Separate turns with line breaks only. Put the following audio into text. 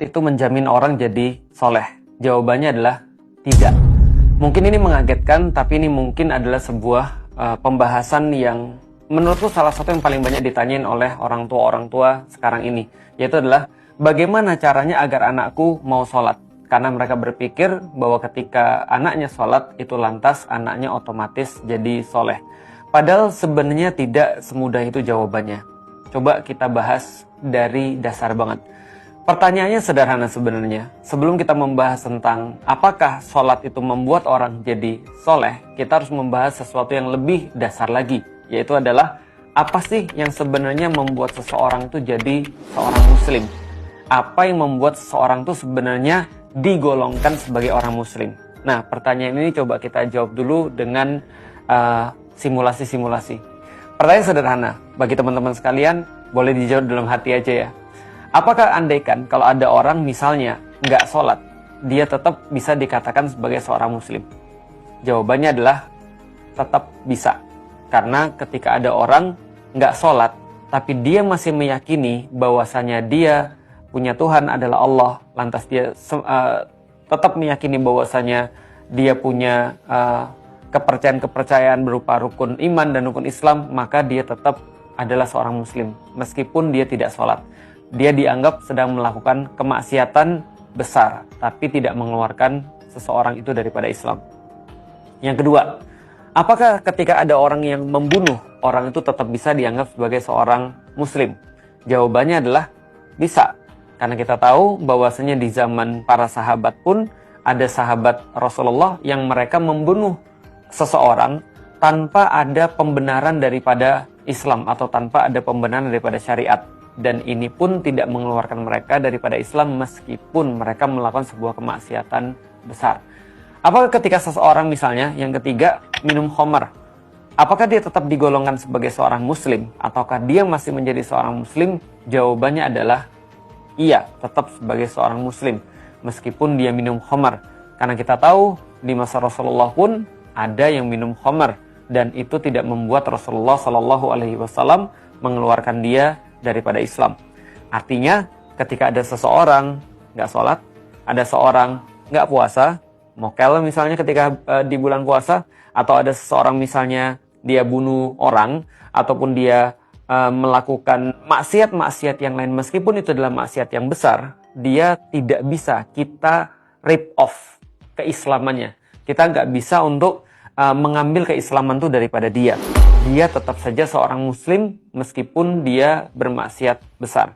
itu menjamin orang jadi soleh? Jawabannya adalah tidak. Mungkin ini mengagetkan, tapi ini mungkin adalah sebuah pembahasan yang menurutku salah satu yang paling banyak ditanyain oleh orang tua sekarang ini, yaitu adalah bagaimana caranya agar anakku mau sholat. Karena mereka berpikir bahwa ketika anaknya sholat, itu lantas anaknya otomatis jadi soleh. Padahal sebenarnya tidak semudah itu jawabannya. Coba kita bahas dari dasar banget. Pertanyaannya sederhana sebenarnya. Sebelum kita membahas tentang apakah sholat itu membuat orang jadi soleh, kita harus membahas sesuatu yang lebih dasar lagi, yaitu adalah apa sih yang sebenarnya membuat seseorang itu jadi seorang muslim? Apa yang membuat seseorang itu sebenarnya digolongkan sebagai orang muslim? Nah, pertanyaan ini coba kita jawab dulu dengan simulasi-simulasi. Pertanyaan sederhana, bagi teman-teman sekalian, boleh dijawab dalam hati aja ya. Apakah andaikan kalau ada orang misalnya nggak sholat, dia tetap bisa dikatakan sebagai seorang muslim? Jawabannya adalah tetap bisa. Karena ketika ada orang nggak sholat, tapi dia masih meyakini bahwasanya dia punya Tuhan adalah Allah, lantas dia tetap meyakini bahwasanya dia punya kepercayaan-kepercayaan berupa rukun iman dan rukun Islam, maka dia tetap adalah seorang muslim, meskipun dia tidak sholat. Dia dianggap sedang melakukan kemaksiatan besar, tapi tidak mengeluarkan seseorang itu daripada Islam. Yang kedua, apakah ketika ada orang yang membunuh, orang itu tetap bisa dianggap sebagai seorang muslim? Jawabannya adalah bisa. Karena kita tahu bahwasanya di zaman para sahabat pun ada sahabat Rasulullah yang mereka membunuh seseorang tanpa ada pembenaran daripada Islam atau tanpa ada pembenaran daripada syariat. Dan ini pun tidak mengeluarkan mereka daripada Islam meskipun mereka melakukan sebuah kemaksiatan besar. Apakah ketika seseorang misalnya, yang ketiga, minum khamar, apakah dia tetap digolongkan sebagai seorang muslim? Ataukah dia masih menjadi seorang muslim? Jawabannya adalah iya, tetap sebagai seorang muslim meskipun dia minum khamar. Karena kita tahu di masa Rasulullah pun ada yang minum khamar dan itu tidak membuat Rasulullah SAW mengeluarkan dia daripada Islam. Artinya ketika ada seseorang nggak sholat, ada seorang nggak puasa, mokel misalnya ketika di bulan puasa, atau ada seseorang misalnya dia bunuh orang, ataupun dia melakukan maksiat-maksiat yang lain, meskipun itu adalah maksiat yang besar, dia tidak bisa kita rip off keislamannya. Kita nggak bisa untuk mengambil keislaman itu daripada dia. Dia tetap saja seorang muslim meskipun dia bermaksiat besar.